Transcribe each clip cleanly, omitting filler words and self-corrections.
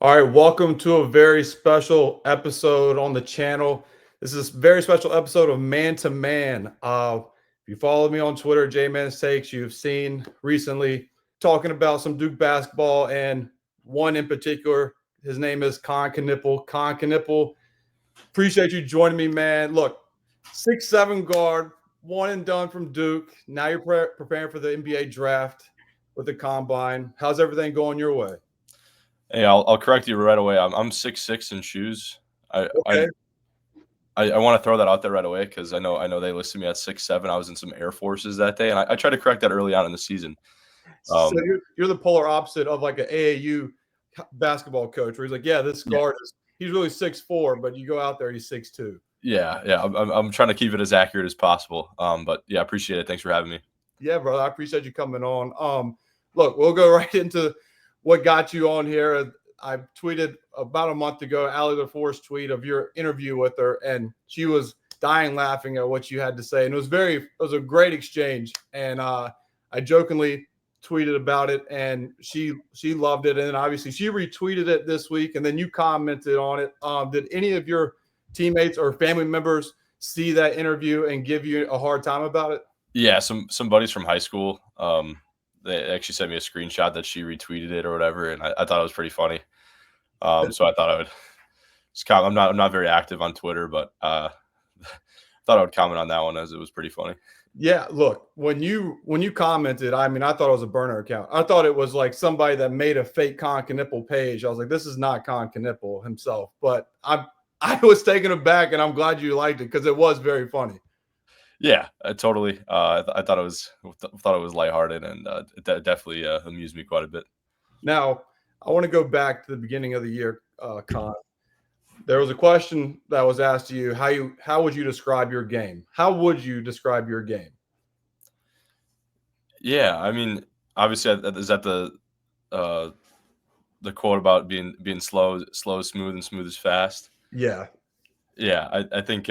All right, welcome to a very special episode on the channel. This is a very special episode of Man to Man. If you follow me on Twitter, J-Man Takes, you've seen recently talking about some Duke basketball and one in particular. His name is Kon Knueppel. Kon Knueppel, appreciate you joining me, man. Look, 6'7" guard, one and done from Duke. Now you're preparing for the NBA draft with the combine. How's everything going your way? Hey, I'll correct you right away. I'm 6'6" in shoes. I I Okay. I want to throw that out there right away because I know they listed me at 6'7". I was in some Air Forces that day, and I tried to correct that early on in the season. So Um, you're the polar opposite of like an AAU basketball coach, where he's like, yeah, this yeah, guard is he's really 6'4", but you go out there, he's 6'2". yeah. I'm trying to keep it as accurate as possible. But yeah, appreciate it. Thanks for having me. Yeah, brother, I appreciate you coming on. Look, we'll go right into what got you on here. I tweeted about a month ago, Allie LaForce tweet of your interview with her, and she was dying laughing at what you had to say, and it was a great exchange. And I jokingly tweeted about it, and she loved it, and then obviously she retweeted it this week, and then you commented on it. Did any of your teammates or family members see that interview and give you a hard time about it? Yeah, some buddies from high school. They actually sent me a screenshot that she retweeted it or whatever, and I thought it was pretty funny. So I thought I would just comment. I'm not very active on Twitter, but thought I would comment on that one as it was pretty funny. Yeah, look, when you commented, I mean, I thought it was a burner account. I thought it was like somebody that made a fake Kon Knueppel page. I was like, this is not Kon Knueppel himself. But I was taken aback, and I'm glad you liked it because it was very funny. Yeah, totally. I thought it was lighthearted, and it definitely amused me quite a bit. Now, I want to go back to the beginning of the year, Kon. There was a question that was asked to you. How would you describe your game? How would you describe your game? Yeah, I mean, obviously, is that uh, the quote about being slow is smooth, and smooth is fast? Yeah. Yeah, I think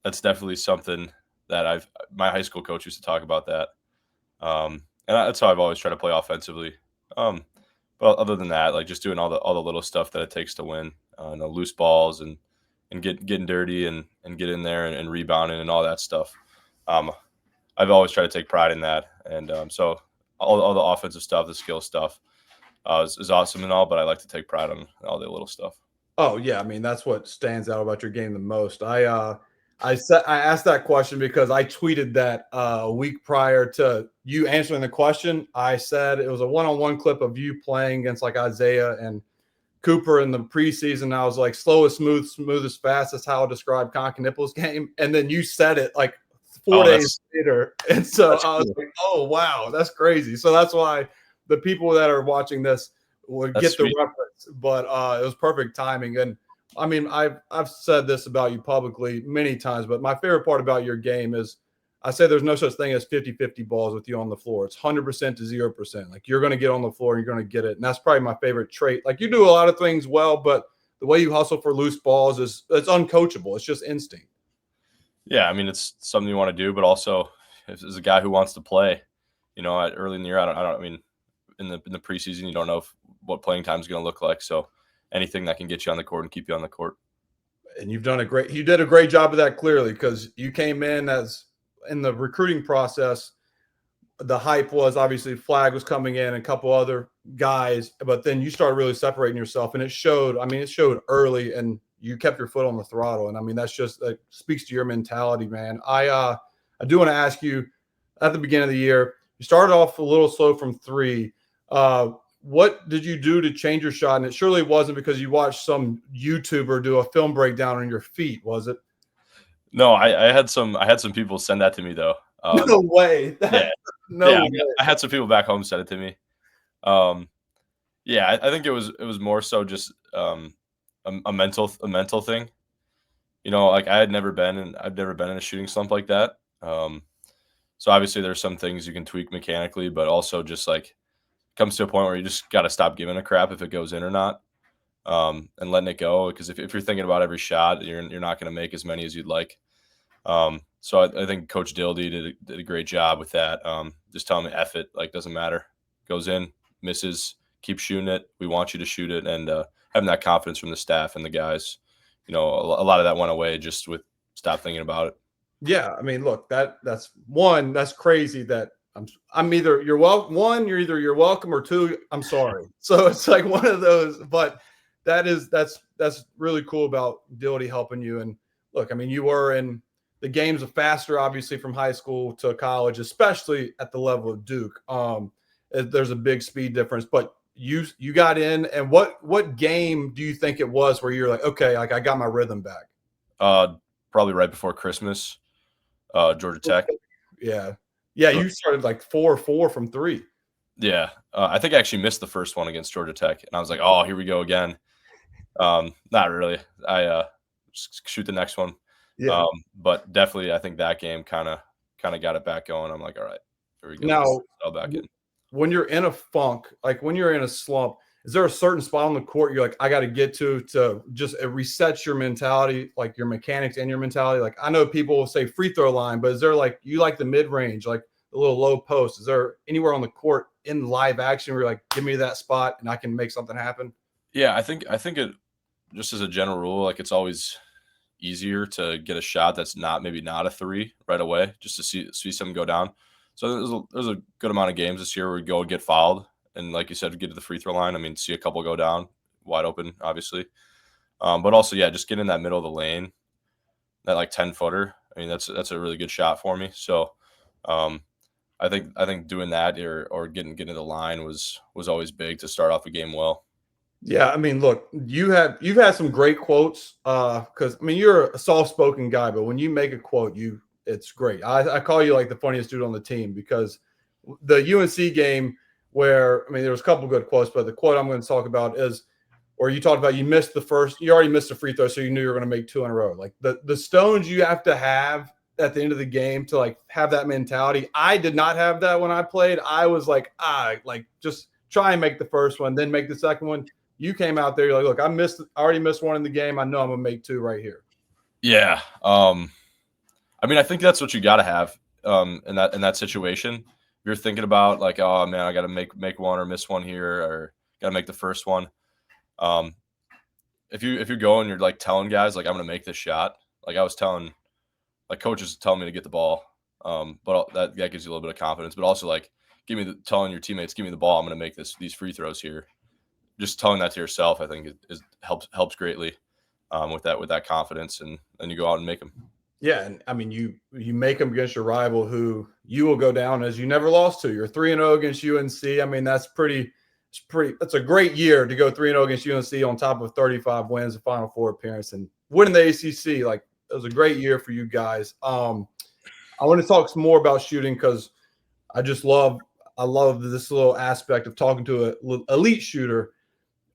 that's definitely something that my high school coach used to talk about that, and that's how I've always tried to play offensively. Um, but other than that, like just doing all the little stuff that it takes to win, loose balls and getting dirty and get in there and rebounding and all that stuff. Um, I've always tried to take pride in that, and so all the offensive stuff, the skill stuff, is awesome and all. But I like to take pride on all the little stuff. Oh yeah, I mean that's what stands out about your game the most. I asked that question because I tweeted that a week prior to you answering the question. I said it was a one-on-one clip of you playing against like Isaiah and Cooper in the preseason. I was like, slow as smooth, smooth as fast. That's how I describe Kon Knueppel's game. And then you said it like four Oh, days later. And so that's I was cool. like, oh wow, that's crazy. So that's why the people that are watching this would That's get the sweet. reference. But it was perfect timing. And I mean, I've said this about you publicly many times, but my favorite part about your game is I say there's no such thing as 50-50 balls with you on the floor. It's 100% to 0%. Like you're going to get on the floor and you're going to get it. And that's probably my favorite trait. Like you do a lot of things well, but the way you hustle for loose balls it's uncoachable. It's just instinct. Yeah, I mean it's something you want to do, but also if there's a guy who wants to play, early in the year, I mean, in the preseason, you don't know what playing time is going to look like. So anything that can get you on the court and keep you on the court. And you did a great job of that clearly because you came in as in the recruiting process. The hype was obviously Flag was coming in and a couple other guys, but then you started really separating yourself and it showed. I mean, it showed early and you kept your foot on the throttle. And I mean, that's just that speaks to your mentality, man. I do want to ask you at the beginning of the year, you started off a little slow from three. What did you do to change your shot? And it surely wasn't because you watched some YouTuber do a film breakdown on your feet, was it? No, I had some people send that to me though. No way. Yeah, No yeah, I, way. got- I had some people back home send it to me. Um, yeah, I think it was more so just a mental thing. Like I've never been in a shooting slump like that. So obviously there's some things you can tweak mechanically, but also just like comes to a point where you just got to stop giving a crap if it goes in or not, and letting it go. Because if you're thinking about every shot, you're not going to make as many as you'd like. So I think Coach Dildy did a great job with that. Just telling me, F it, like doesn't matter, goes in, misses, keep shooting it. We want you to shoot it, and having that confidence from the staff and the guys, a lot of that went away just with stop thinking about it. Yeah, I mean, look, that's crazy that I'm either you're welcome, or two, I'm sorry. So it's like one of those, but that's really cool about Dildy helping you. And look, I mean, you were in the games of faster, obviously from high school to college, especially at the level of Duke. There's a big speed difference, but you got in, and what game do you think it was where you're like, okay, like I got my rhythm back? Probably right before Christmas, Georgia Tech. Yeah. Yeah, you started like 4-4 from 3. Yeah, I think I actually missed the first one against Georgia Tech, and I was like, "Oh, here we go again." Not really. I shoot the next one. Yeah. But definitely, I think that game kind of got it back going. I'm like, "All right, here we go. Now, Let's settle back in." when you're in a funk, like when you're in a slump, is there a certain spot on the court you're like, I got to get to just reset your mentality, like your mechanics and your mentality? Like I know people will say free throw line, but is there like you like the mid range, like the little low post? Is there anywhere on the court in live action where you're like, give me that spot and I can make something happen? Yeah, I think it just as a general rule, like it's always easier to get a shot that's maybe not a three right away, just to see something go down. So there's a good amount of games this year where we go get fouled, and like you said, get to the free throw line. I mean, see a couple go down wide open, obviously, but also yeah, just get in that middle of the lane, that like 10-footer. I mean, that's a really good shot for me. So um, I think doing that or getting to the line was always big to start off a game well. Yeah, I mean, look, you've had some great quotes. Because I mean, you're a soft-spoken guy, but when you make a quote, it's great. I call you like the funniest dude on the team because the UNC game where I mean, there was a couple good quotes, but the quote I'm going to talk about is where you talked about you already missed a free throw, so you knew you were going to make 2 in a row. Like the stones you have to have at the end of the game to like have that mentality. I did not have that when I played. I was like, like just try and make the first one, then make the second one. You came out there, you're like, look, I already missed one in the game. I know I'm gonna make 2 right here. Yeah. I mean, I think that's what you got to have in that situation. If you're thinking about like, oh man, I got to make one or miss one here, or got to make the first one. Um, if you go and you're like telling guys like I'm gonna make this shot, like I was telling like coaches telling me to get the ball, but that gives you a little bit of confidence. But also like telling your teammates, give me the ball, I'm gonna make these free throws here. Just telling that to yourself, I think helps greatly with that confidence, and then you go out and make them. Yeah, and I mean, you make them against your rival, who you will go down as you never lost to. You're 3-0 against UNC. I mean, that's a great year to go 3-0 against UNC on top of 35 wins, a Final Four appearance, and winning the ACC. Like it was a great year for you guys. I want to talk some more about shooting because I love this little aspect of talking to an elite shooter.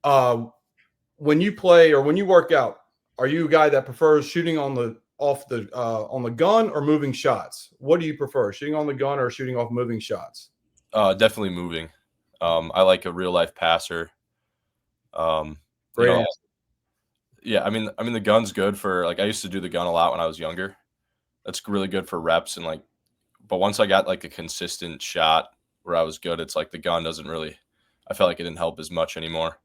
When you play or when you work out, are you a guy that prefers shooting on the gun or moving shots? What do you prefer, shooting on the gun or shooting off moving shots? Definitely moving. I like a real life passer. Great you know, answer. yeah, I mean the gun's good for like I used to do the gun a lot when I was younger. That's really good for reps and like, but once I got like a consistent shot where I was good, it's like the gun doesn't really. I felt like it didn't help as much anymore.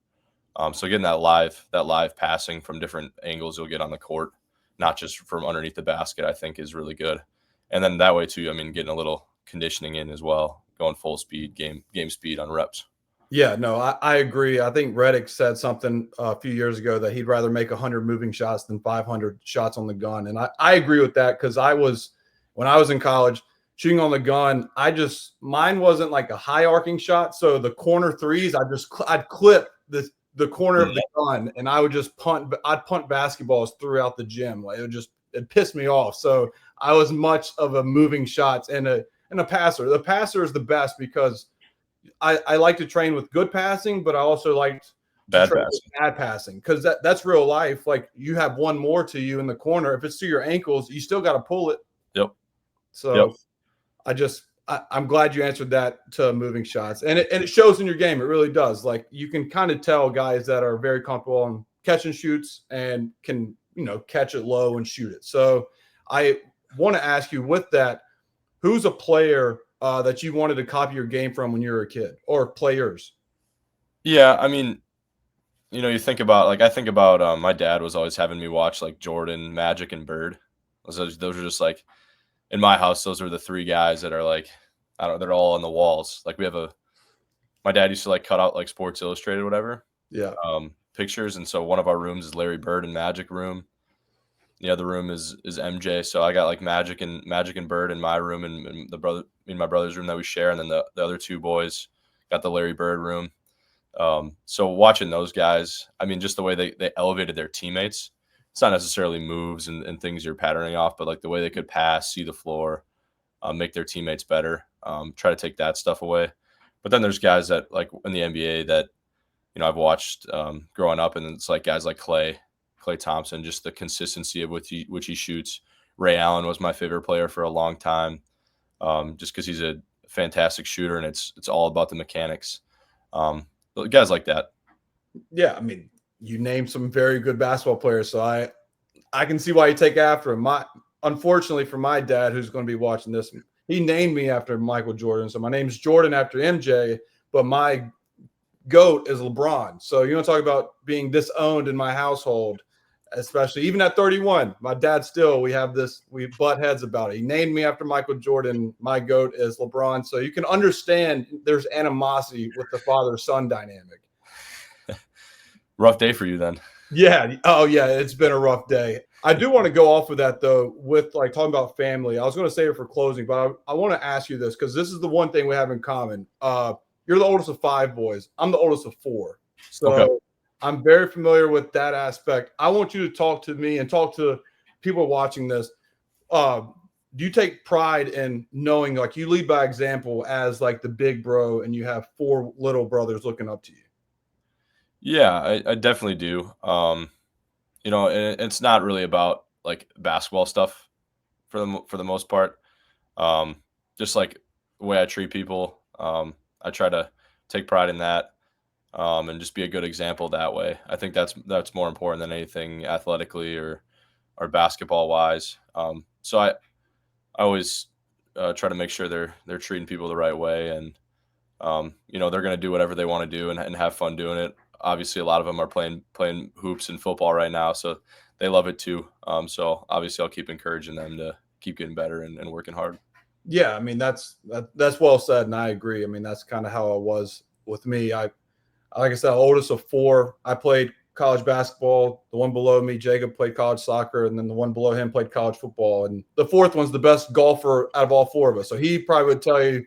So getting that live passing from different angles you'll get on the court, not just from underneath the basket, I think is really good. And then that way too, I mean, getting a little conditioning in as well, going full speed, game speed on reps. Yeah, no, I agree. I think Reddick said something a few years ago that he'd rather make 100 moving shots than 500 shots on the gun. And I agree with that because when I was in college, shooting on the gun, mine wasn't like a high arcing shot. So the corner threes, I'd clip the corner of the gun and I would just I'd punt basketballs throughout the gym. Like it pissed me off. So I was much of a moving shots and a passer. The passer is the best because I like to train with good passing, but I also like to train with bad passing because that's real life. Like you have one more to you in the corner. If it's to your ankles, you still got to pull it. Yep. So I'm glad you answered that to moving shots, and it shows in your game. It really does. Like you can kind of tell guys that are very comfortable on catch and shoots and can catch it low and shoot it. So I want to ask you with that, who's a player that you wanted to copy your game from when you were a kid, or players? Yeah, I mean, you think about I think about my dad was always having me watch like Jordan, Magic, and Bird. Those are just like in my house. Those are the three guys that are like I don't. They're all on the walls. Like we have a my dad used to like cut out like Sports Illustrated, whatever, Yeah. pictures, and so one of our rooms is Larry Bird and Magic room. The other room is MJ. So I got like Magic and Bird in my room, and me and my brother's room that we share, and then the other two boys got the Larry Bird room. So watching those guys, I mean, just the way they elevated their teammates. It's not necessarily moves and things you're patterning off, but like the way they could pass, see the floor, make their teammates better. Try to take that stuff away. But then there's guys that like in the NBA that I've watched growing up, and it's like guys like Clay Thompson, just the consistency of which he shoots. Ray Allen was my favorite player for a long time, just because he's a fantastic shooter, and it's all about the mechanics. Guys like that. Yeah, I mean, you named some very good basketball players, so I can see why you take after him. Unfortunately for my dad, who's going to be watching this, he named me after Michael Jordan. So my name's Jordan after MJ, but my GOAT is LeBron. So you want to talk about being disowned in my household, especially even at 31. My dad still, we butt heads about it. He named me after Michael Jordan. My GOAT is LeBron. So you can understand there's animosity with the father-son dynamic. Rough day for you then. Yeah. Oh, yeah. It's been a rough day. I do want to go off of that, though, with like talking about family. I was going to say it for closing, but I want to ask you this because this is the one thing we have in common. You're the oldest of 5 boys. I'm the oldest of 4. So Okay. I'm very familiar with that aspect. I want you to talk to me and talk to people watching this. Do you take pride in knowing like you lead by example as like the big bro and you have 4 little brothers looking up to you? Yeah, I definitely do. And it's not really about like basketball stuff for the most part. Um, just like the way I treat people, I try to take pride in that, and just be a good example that way. I think that's more important than anything athletically or basketball wise. So I always try to make sure they're treating people the right way, and they're going to do whatever they want to do and have fun doing it. Obviously, a lot of them are playing hoops and football right now, so they love it too. So obviously, I'll keep encouraging them to keep getting better and working hard. Yeah, I mean that's well said, and I agree. I mean that's kind of how it was with me. Like I said, oldest of 4. I played college basketball. The one below me, Jacob, played college soccer, and then the one below him played college football. And the 4th one's the best golfer out of all 4 of us. So he probably would tell you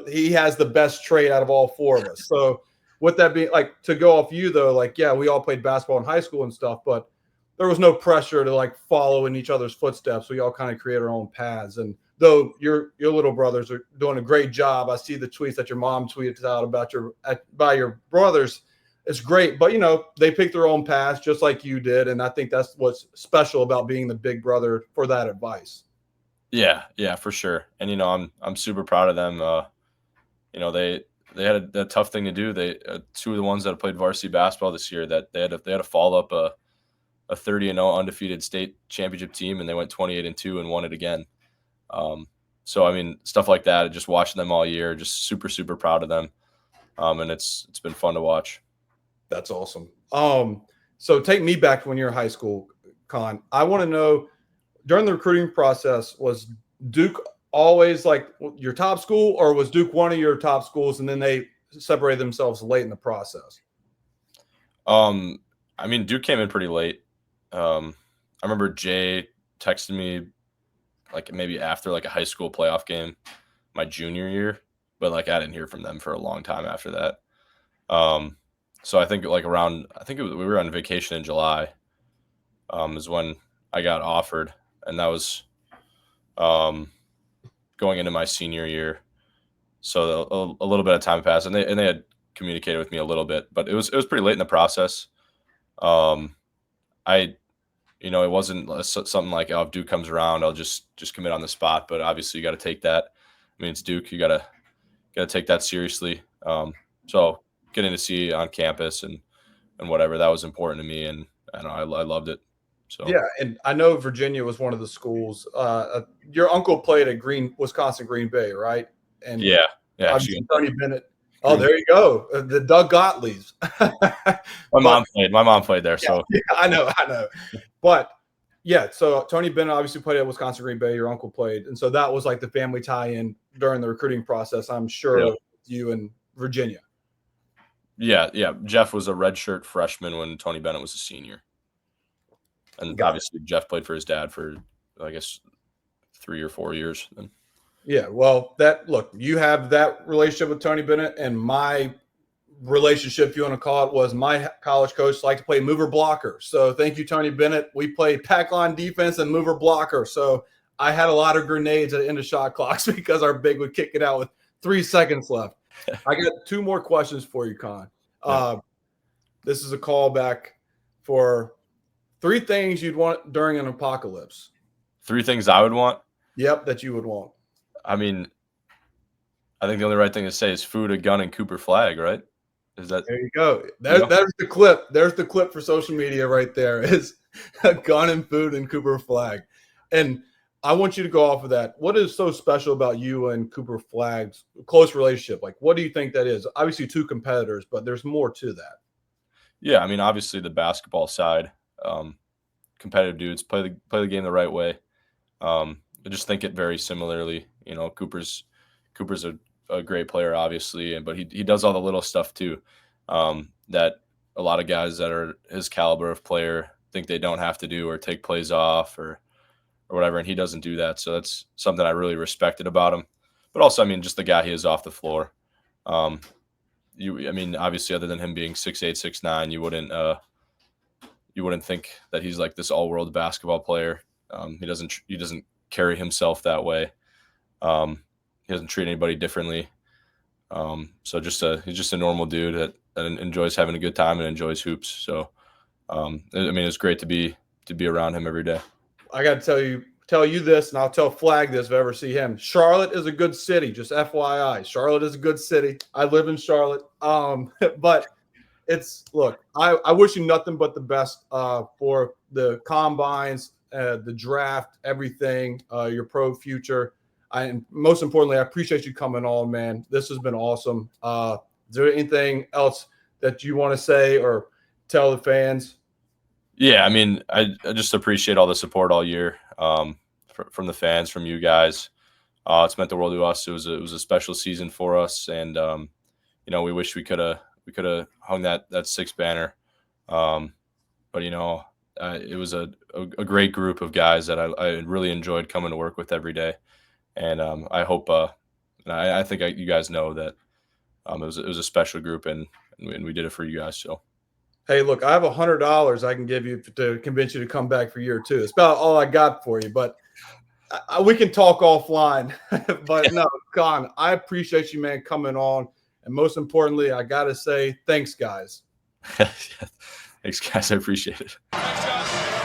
he has the best trait out of all 4 of us. So with that being like to go off you though, like yeah, we all played basketball in high school and stuff, but there was no pressure to like follow in each other's footsteps. We all kind of create our own paths. And though your little brothers are doing a great job, I see the tweets that your mom tweeted out about your brothers. It's great, but they picked their own paths just like you did, and I think that's what's special about being the big brother for that advice. Yeah, for sure. And I'm super proud of them. They had a tough thing to do. They 2 of the ones that played varsity basketball this year that they had to follow up a 30-0 undefeated state championship team, and they went 28-2 and won it again. So I mean, stuff like that. Just watching them all year, just super super proud of them, and it's been fun to watch. That's awesome. So take me back to when you were in high school, Con. I want to know during the recruiting process, was Duke always like your top school, or was Duke one of your top schools and then they separated themselves late in the process? I mean, Duke came in pretty late. I remember Jay texted me like maybe after like a high school playoff game my junior year, but like I didn't hear from them for a long time after that. So I think like we were on vacation in July, is when I got offered, and that was um, going into my senior year. So a little bit of time passed, and they had communicated with me a little bit, but it was pretty late in the process. Um, I it wasn't something like, oh, if Duke comes around, I'll just commit on the spot. But obviously, you got to take that. I mean, it's Duke. You gotta take that seriously. So getting to see on campus and whatever, that was important to me, and I know I loved it. So Yeah, and I know Virginia was one of the schools. Your uncle played at Wisconsin Green Bay, right? And yeah, actually, obviously Tony Bennett. Oh, there you go. The Doug Gottliebs. My mom played there, so yeah, I know. But yeah, so Tony Bennett obviously played at Wisconsin Green Bay. Your uncle played, and so that was like the family tie-in during the recruiting process. I'm sure Yeah. you and Virginia. Yeah. Jeff was a redshirt freshman when Tony Bennett was a senior, and obviously Jeff played for his dad for, I guess, 3 or 4 years. Yeah, well, you have that relationship with Tony Bennett, and my relationship, if you want to call it, was my college coach liked to play mover blocker. So thank you, Tony Bennett. We played pack line defense and mover blocker. So I had a lot of grenades at the end of shot clocks because our big would kick it out with 3 seconds left. I got 2 more questions for you, Kon. This is a callback for 3 things you'd want during an apocalypse. 3 things I would want? Yep, that you would want. I mean, I think the only right thing to say is food, a gun, and Cooper flag, right? Is that there you go? There's the clip. There's the clip for social media right there. Is a gun and food and Cooper flag. And I want you to go off of that. What is so special about you and Cooper Flag's close relationship? Like, what do you think that is? Obviously 2 competitors, but there's more to that. Yeah, I mean, obviously the basketball side, competitive dudes play the game the right way. I just think it very similarly. You know, Cooper's a great player, obviously, but he does all the little stuff too, that a lot of guys that are his caliber of player think they don't have to do, or take plays off or whatever, and he doesn't do that. So that's something I really respected about him. But also, I mean, just the guy he is off the floor. I mean, obviously, other than him being 6'8", 6'9", you wouldn't think that he's like this all-world basketball player. He doesn't carry himself that way. He doesn't treat anybody differently. So he's just a normal dude that enjoys having a good time and enjoys hoops. So, I mean, it's great to be around him every day. I got to tell you this, and I'll tell Flag this if I ever see him. Charlotte is a good city, just FYI. Charlotte is a good city. I live in Charlotte. But I wish you nothing but the best for the combines, the draft, everything, your pro future. And most importantly, I appreciate you coming on, man. This has been awesome. Is there anything else that you want to say or tell the fans? Yeah, I mean, I just appreciate all the support all year, from the fans, from you guys. It's meant the world to us. It was a special season for us, and you know, we wish we could have hung that 6 banner, but you know, it was a great group of guys that I really enjoyed coming to work with every day, and I hope I think you guys know that it was a special group, and we did it for you guys. So. Hey, look, I have $100 I can give you to convince you to come back for year 2. It's about all I got for you, but we can talk offline. But no, Kon, I appreciate you, man, coming on. And most importantly, I got to say, thanks, guys. Thanks, guys. I appreciate it. Thanks, guys.